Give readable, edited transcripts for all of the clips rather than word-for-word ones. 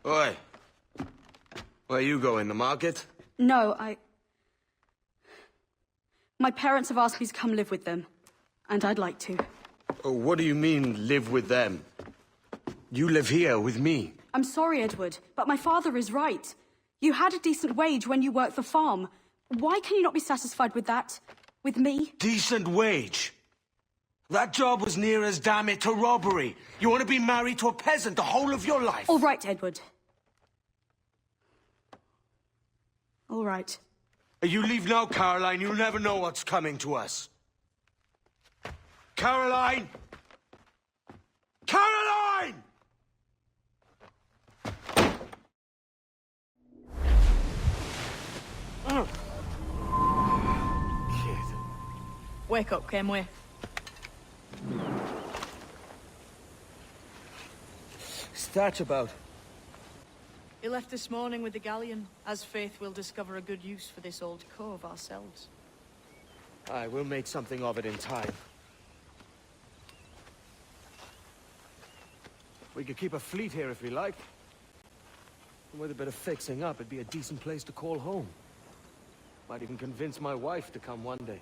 Oi. Where you going, the market? No, My parents have asked me to come live with them, and I'd like to. Oh, what do you mean, live with them? You live here with me. I'm sorry, Edward, but my father is right. You had a decent wage when you worked the farm. Why can you not be satisfied with that? With me? Decent wage? That job was near as, damn it, to robbery. You want to be married to a peasant the whole of your life? All right, Edward. All right. You leave now, Caroline. You'll never know what's coming to us. Caroline! Caroline! Kid. Wake up, Kenway. What's that about? He left this morning with the galleon. As faith, we'll discover a good use for this old cove ourselves. Aye, we'll make something of it in time. We could keep a fleet here if we like. And with a bit of fixing up, it'd be a decent place to call home. Might even convince my wife to come one day.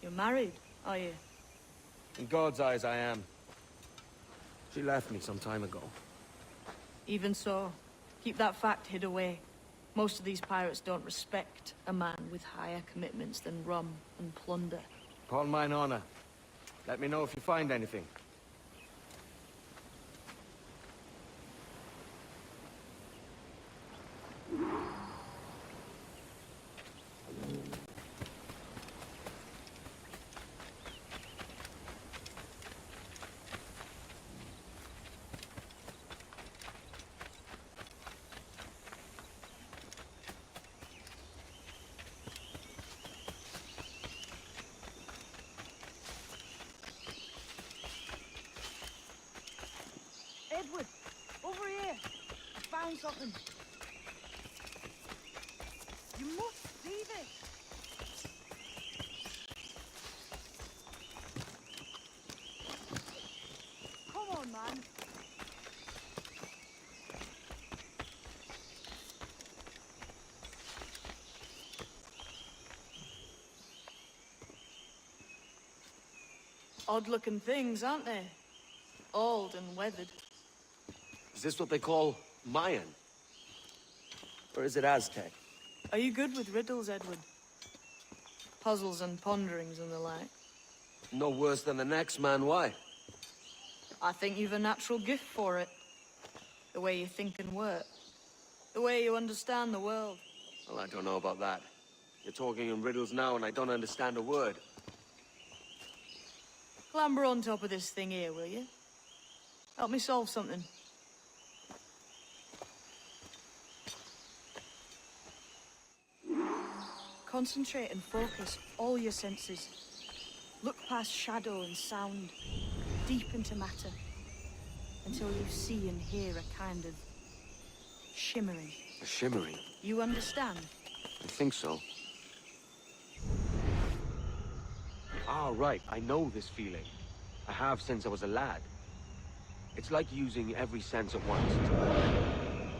You're married, are you? In God's eyes, I am. She left me some time ago. Even so, keep that fact hid away. Most of these pirates don't respect a man with higher commitments than rum and plunder. Upon mine honor. Let me know if you find anything. Edward, over here. I found something. You must see this. Come on, man. Odd-looking things, aren't they? Old and weathered. Is this what they call Mayan? Or is it Aztec? Are you good with riddles, Edward? Puzzles and ponderings and the like? No worse than the next man, why? I think you've a natural gift for it. The way you think and work. The way you understand the world. Well, I don't know about that. You're talking in riddles now and I don't understand a word. Clamber on top of this thing here, will you? Help me solve something. Concentrate and focus all your senses. Look past shadow and sound, deep into matter, until you see and hear a kind of shimmering. A shimmering? You understand? I think so. Ah, right. I know this feeling. I have since I was a lad. It's like using every sense at once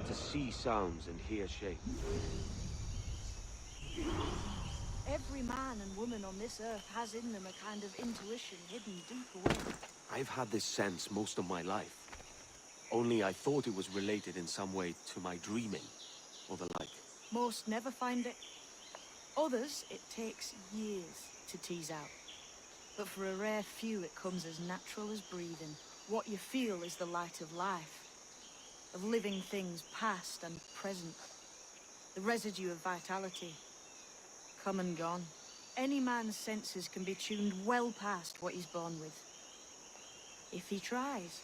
to see sounds and hear shape. Every man and woman on this earth has in them a kind of intuition hidden deep away. I've had this sense most of my life. Only I thought it was related in some way to my dreaming, or the like. Most never find it. Others, it takes years to tease out. But for a rare few, it comes as natural as breathing. What you feel is the light of life, of living things past and present. The residue of vitality, come and gone. Any man's senses can be tuned well past what he's born with, if he tries.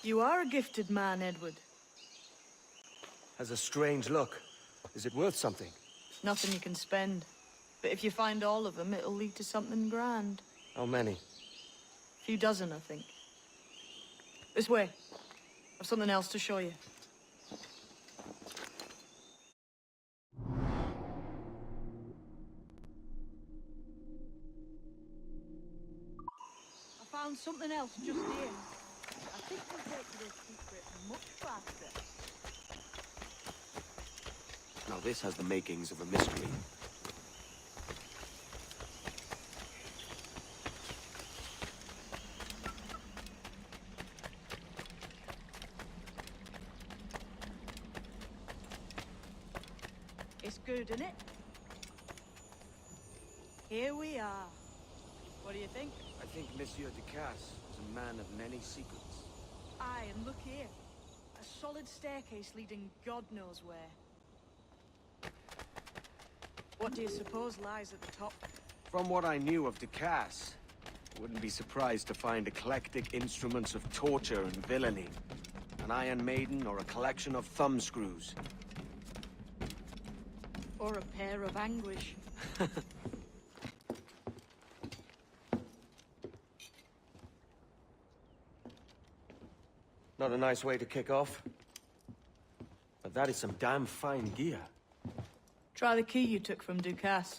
You are a gifted man, Edward. Has a strange look. Is it worth something? Nothing you can spend. But if you find all of them, it'll lead to something grand. How many? A few dozen, I think. This way. I've something else to show you. something else just here. I think we'll take this secret much faster. Now this has the makings of a mystery. It's good, isn't it? Here we are. What do you think? I think Monsieur Ducasse is a man of many secrets. Aye, and look here. A solid staircase leading God knows where. What do you suppose lies at the top? From what I knew of Ducasse, I wouldn't be surprised to find eclectic instruments of torture and villainy. An Iron Maiden or a collection of thumbscrews. Or a pair of anguish. Not a nice way to kick off. But that is some damn fine gear. Try the key you took from Ducasse.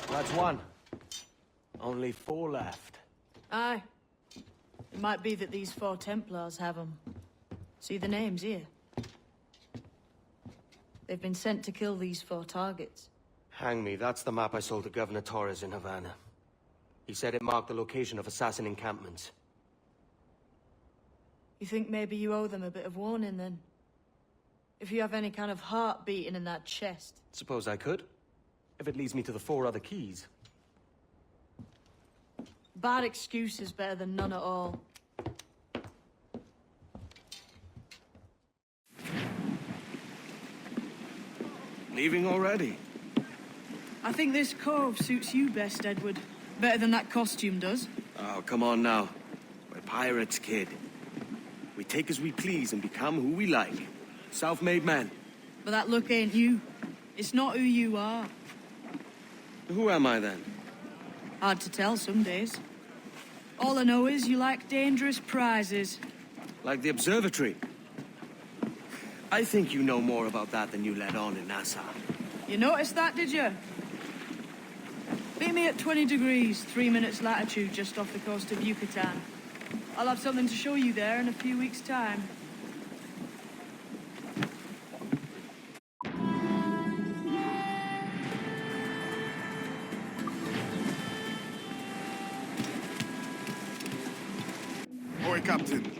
That's one. Only 4 left. Aye. It might be that these 4 Templars have them. See the names here? They've been sent to kill these 4 targets. Hang me, that's the map I sold to Governor Torres in Havana. He said it marked the location of assassin encampments. You think maybe you owe them a bit of warning, then? If you have any kind of heart beating in that chest. Suppose I could. If it leads me to the 4 other keys. Bad excuse is better than none at all. Leaving already? I think this cove suits you best, Edward. Better than that costume does. Oh, come on now. We're pirates, kid. We take as we please and become who we like. Self-made men. But that look ain't you. It's not who you are. Who am I then? Hard to tell some days. All I know is you like dangerous prizes. Like the observatory. I think you know more about that than you let on in Nassau. You noticed that, did you? Meet me at 20 degrees, 3 minutes latitude just off the coast of Yucatan. I'll have something to show you there in a few weeks' time. Oi, Captain.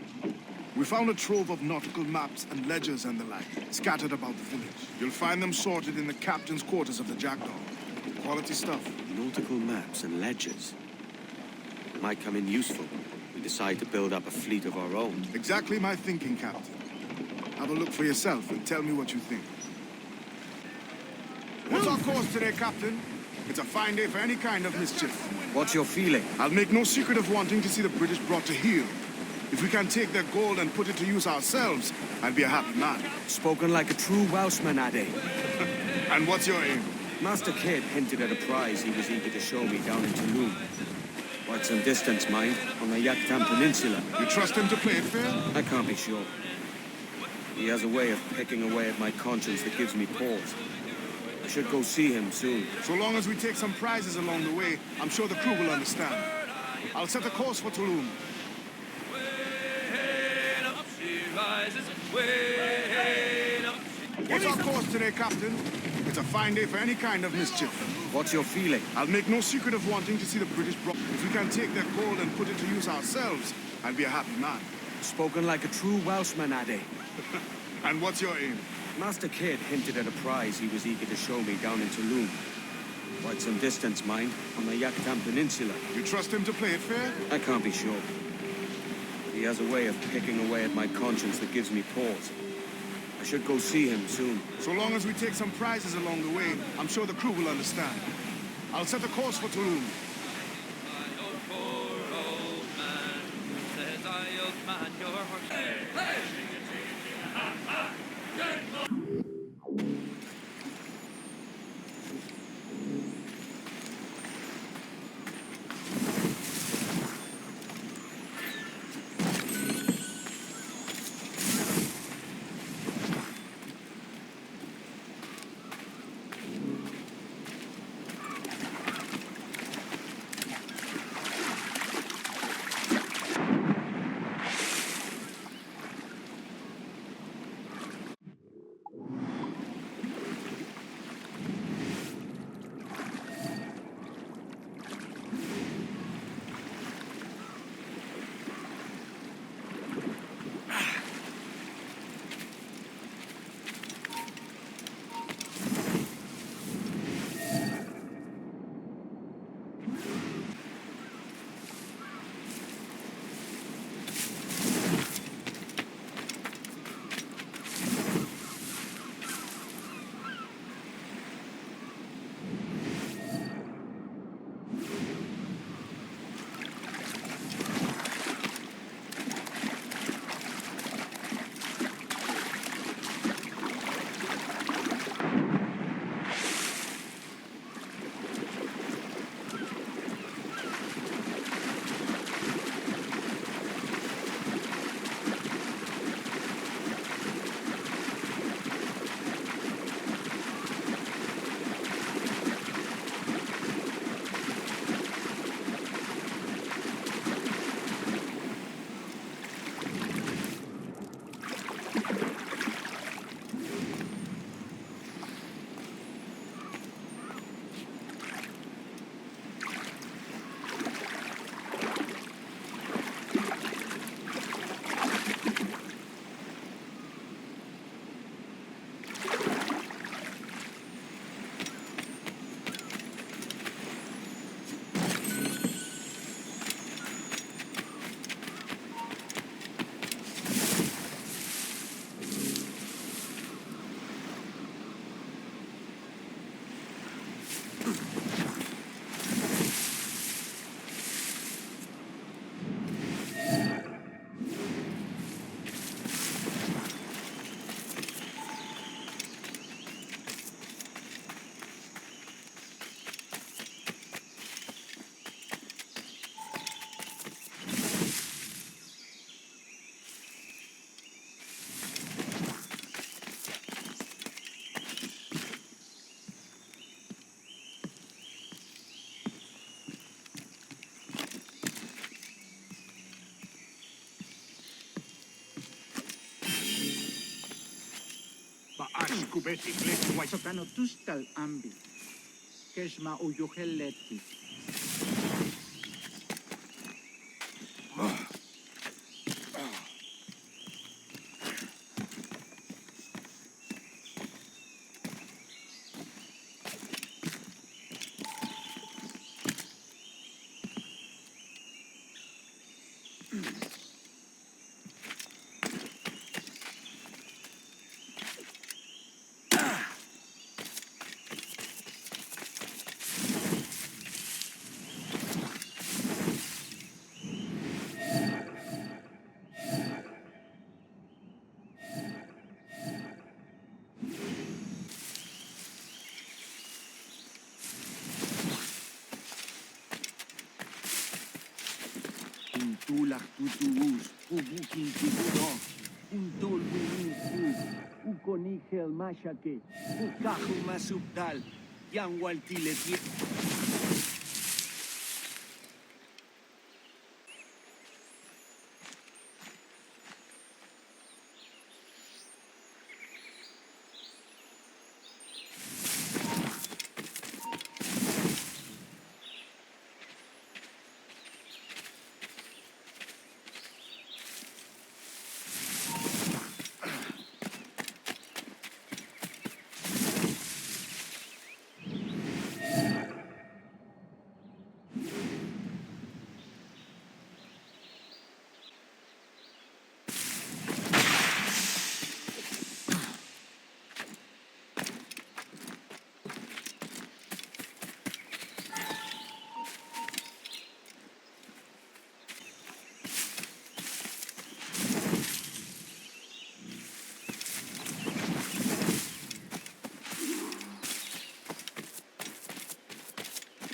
We found a trove of nautical maps and ledgers and the like, scattered about the village. You'll find them sorted in the captain's quarters of the Jackdaw. Quality stuff. Nautical maps and ledgers. Might come in useful. We decide to build up a fleet of our own. Exactly my thinking, Captain. Have a look for yourself and tell me what you think. What's our course today, Captain? It's a fine day for any kind of mischief. What's your feeling? I'll make no secret of wanting to see the British brought to heel. If we can take their gold and put it to use ourselves, I'll be a happy man. Spoken like a true Welshman, Ade. And what's your aim? Master Kidd hinted at a prize he was eager to show me down in Tulum. Quite some distance, mind, on the Yucatan Peninsula. You trust him to play it fair? I can't be sure. He has a way of picking away at my conscience that gives me pause. I should go see him soon. So long as we take some prizes along the way, I'm sure the crew will understand. I'll set a course for Tulum. What's our course today, Captain? It's a fine day for any kind of mischief. What's your feeling? I'll make no secret of wanting to see the British brought. If we can take their gold and put it to use ourselves, I'll be a happy man. Spoken like a true Welshman, Ade. And what's your aim? Master Kidd hinted at a prize he was eager to show me down in Tulum. Quite some distance, mind, on the Yucatan Peninsula. You trust him to play it fair? I can't be sure. He has a way of picking away at my conscience that gives me pause. I should go see him soon. So long as we take some prizes along the way, I'm sure the crew will understand. I'll set a course for Tulum. kubeti kleti wai sokano tustal ambi. Keshma uyuheleti. Tulak tutuus, ubukin tutuno, untolbunuku, ukonihel mashake, ukahu masubdal, yang waltileti.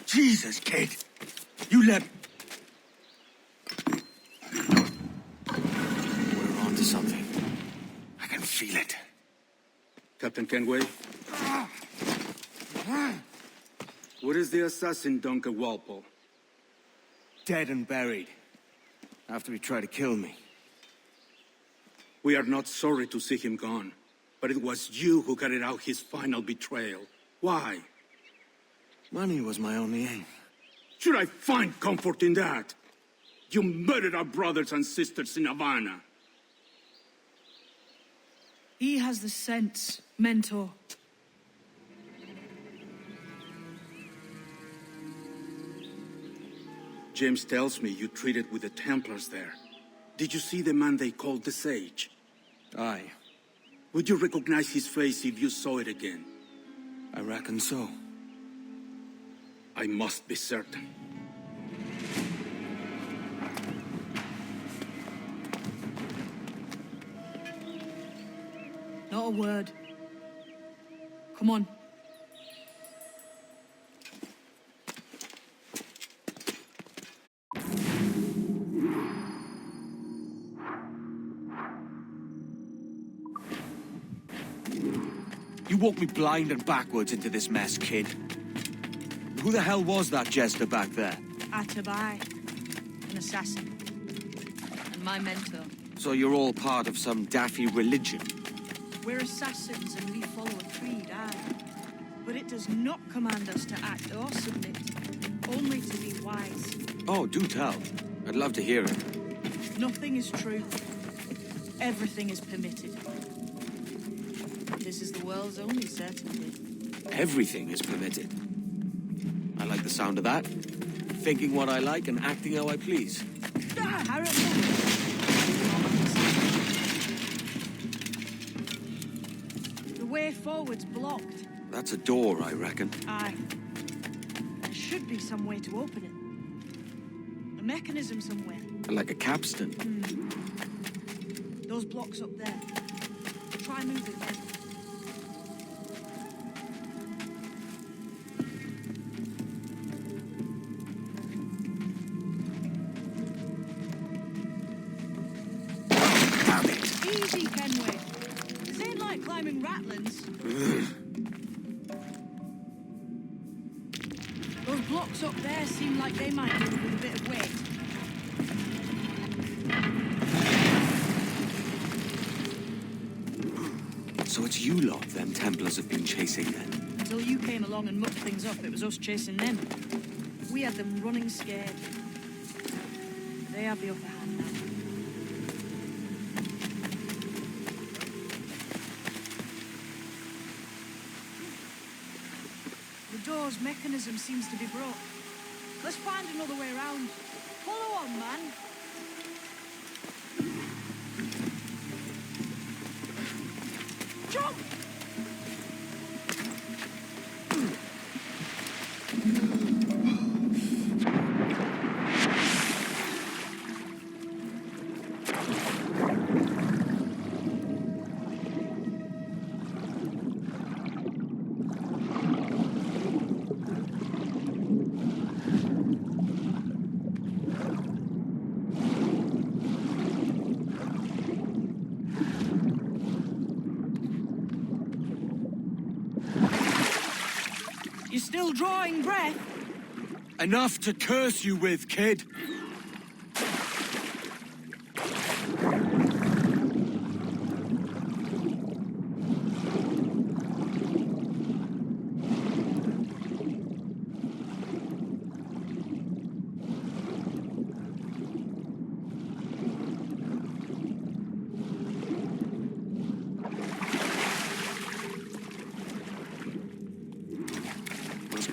Jesus, kid. You let... We're on to something. I can feel it. Captain Kenway? Where is the assassin, Duncan Walpole? Dead and buried. After he tried to kill me. We are not sorry to see him gone, but it was you who carried out his final betrayal. Why? Money was my only aim. Should I find comfort in that? You murdered our brothers and sisters in Havana. He has the sense, Mentor. James tells me you treated with the Templars there. Did you see the man they called the Sage? Aye. Would you recognize his face if you saw it again? I reckon so. I must be certain. Not a word. Come on. You walked me blind and backwards into this mess, kid. Who the hell was that jester back there? Atabai, an assassin, and my mentor. So you're all part of some daffy religion? We're assassins and we follow a creed, aye. But it does not command us to act or submit, only to be wise. Oh, do tell. I'd love to hear it. Nothing is true. Everything is permitted. This is the world's only certainty. Everything is permitted. I like the sound of that. Thinking what I like and acting how I please. The way forward's blocked. That's a door, I reckon. Aye. There should be some way to open it. A mechanism somewhere. Like a capstan. Those blocks up there. Try moving them. Easy, Kenway. This ain't like climbing Ratlands. Those blocks up there seem like they might move with a bit of weight. So it's you lot them Templars have been chasing then? Until you came along and mucked things up, it was us chasing them. We had them running scared. They have the upper hand now. The door's mechanism seems to be broke. Let's find another way around. Follow on, man. Jump! You're still drawing breath? Enough to curse you with, kid!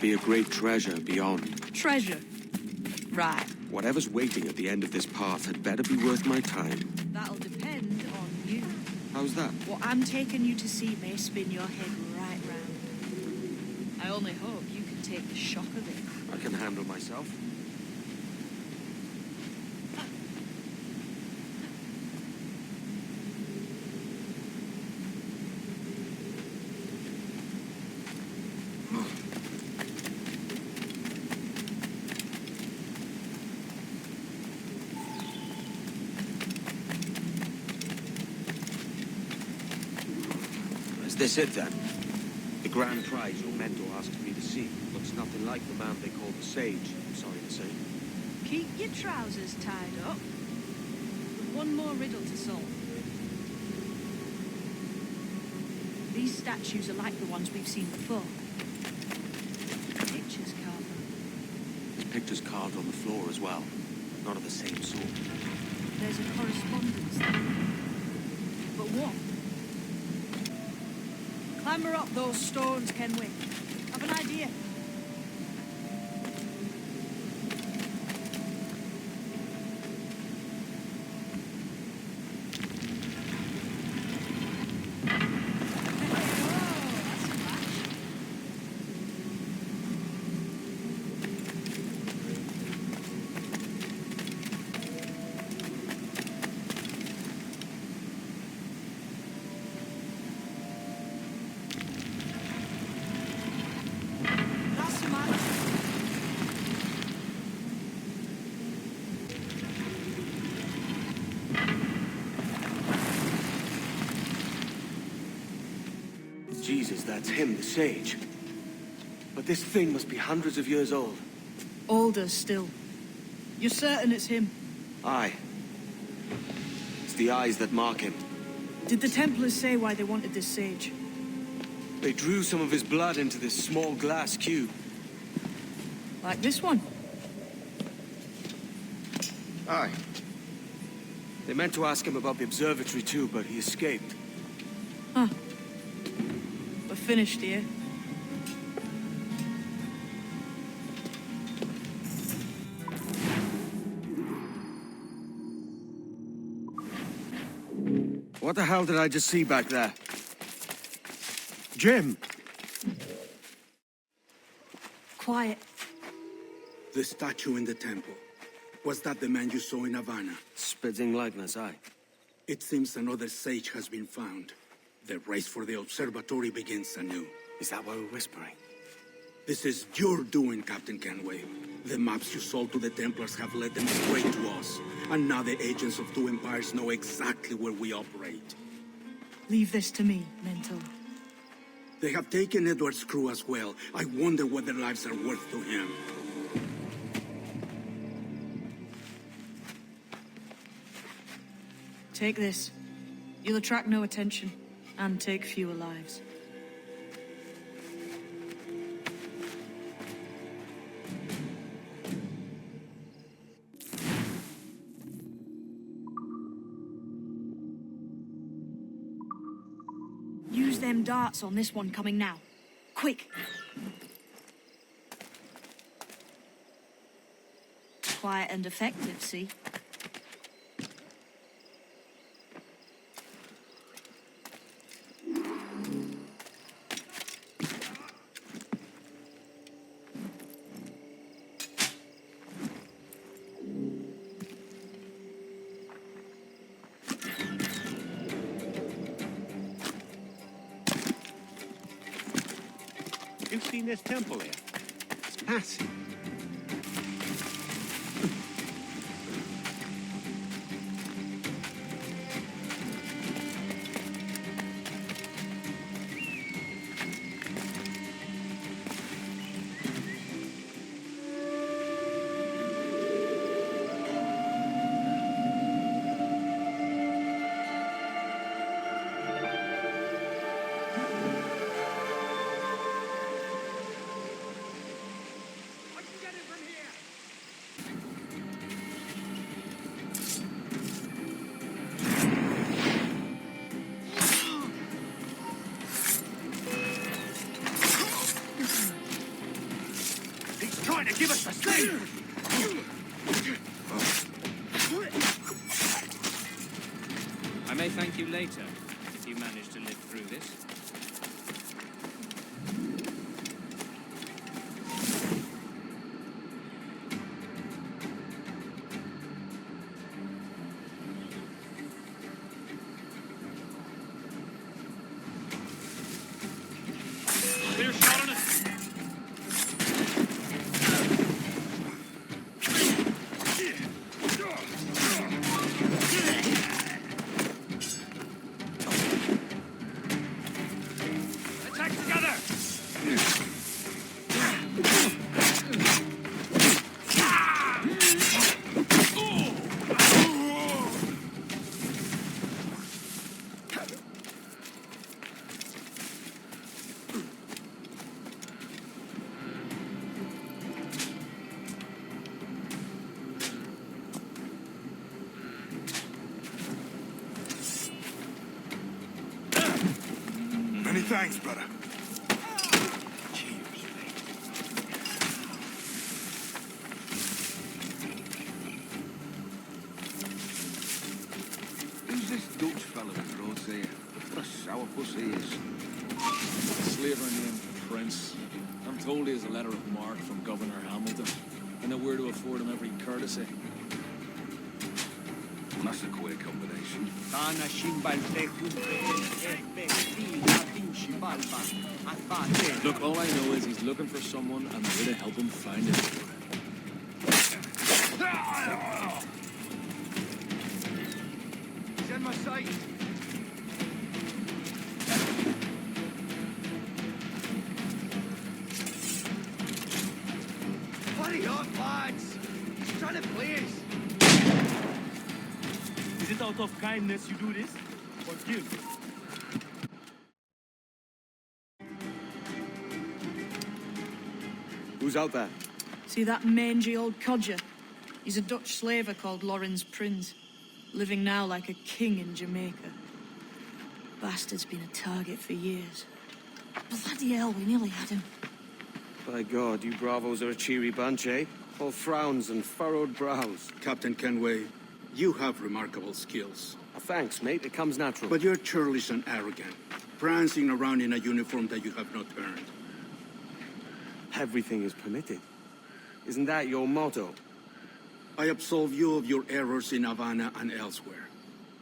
Be a great treasure beyond. Treasure? Right. Whatever's waiting at the end of this path had better be worth my time. That'll depend on you. How's that? What I'm taking you to see may spin your head right round. I only hope you can take the shock of it. I can handle myself. Is this it then? The grand prize you're meant to ask me to see looks nothing like the man they call the Sage, I'm sorry to say. Keep your trousers tied up. One more riddle to solve. These statues are like the ones we've seen before. Pictures carved on. There's pictures carved on the floor as well. Not of the same sort. There's a correspondence there. But what? Clamber up those stones, can we? Have an idea. Jesus, that's him, the Sage. But this thing must be hundreds of years old. Older still. You're certain it's him? Aye. It's the eyes that mark him. Did the Templars say why they wanted this sage? They drew some of his blood into this small glass cube. Like this one? Aye. They meant to ask him about the observatory too, but he escaped. Huh. We're finished here. What the hell did I just see back there? Jim! Quiet. The statue in the temple. Was that the man you saw in Havana? Spitting likeness, aye. It seems another sage has been found. The race for the observatory begins anew. Is that why we're whispering? This is your doing, Captain Kenway. The maps you sold to the Templars have led them straight to us. And now the agents of two empires know exactly where we operate. Leave this to me, Mentor. They have taken Edward's crew as well. I wonder what their lives are worth to him. Take this. You'll attract no attention. And take fewer lives. Use them darts on this one coming now. Quick! Quiet and effective, see? You've seen this temple here? It's massive. Trying to give us the sleep! I may thank you later, if you manage to live through this. Clear shot on us! Many thanks, brother. Who's this Dutch fellow with roads here? What a sourpuss he is. Slaver named Prince. I'm told he has a letter of marque from Governor Hamilton, and that we're to afford him every courtesy. That's a queer combination. Look, all I know is he's looking for someone, and we're to help him find it. He's in my sight. Hurry up, lads! He's trying to play us. Is it out of kindness you do this? Forgive. Who's out there? See that mangy old codger? He's a Dutch slaver called Lorenz Prins, living now like a king in Jamaica. Bastard's been a target for years. Bloody hell, we nearly had him. By God, you bravos are a cheery bunch, eh? All frowns and furrowed brows. Captain Kenway, you have remarkable skills. Thanks, mate. It comes natural. But you're churlish and arrogant, prancing around in a uniform that you have not earned. Everything is permitted. Isn't that your motto? I absolve you of your errors in Havana and elsewhere,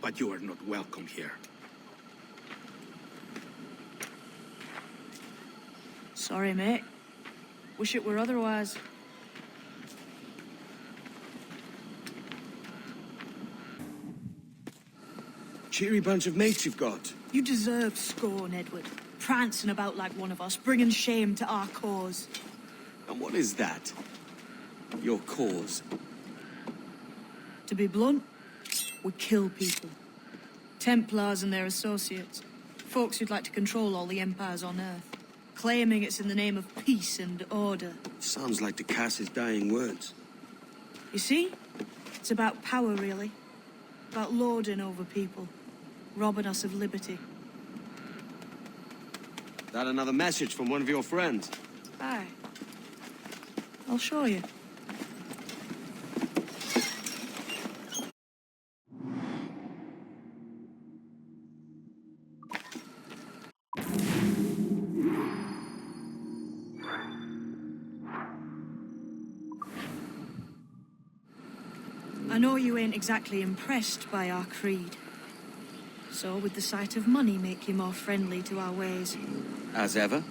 but you are not welcome here. Sorry, mate. Wish it were otherwise. Cheery bunch of mates you've got. You deserve scorn, Edward. Prancing about like one of us, bringing shame to our cause. And what is that? Your cause? To be blunt, we kill people. Templars and their associates. Folks who'd like to control all the empires on Earth, claiming it's in the name of peace and order. Sounds like the Cass's dying words. You see? It's about power, really. About lording over people, robbing us of liberty. That another message from one of your friends? Aye. I'll show you. I know you ain't exactly impressed by our creed. So would the sight of money make you more friendly to our ways? As ever.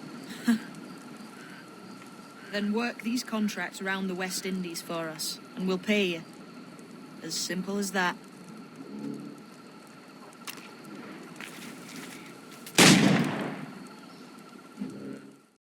Then work these contracts around the West Indies for us, and we'll pay you. As simple as that.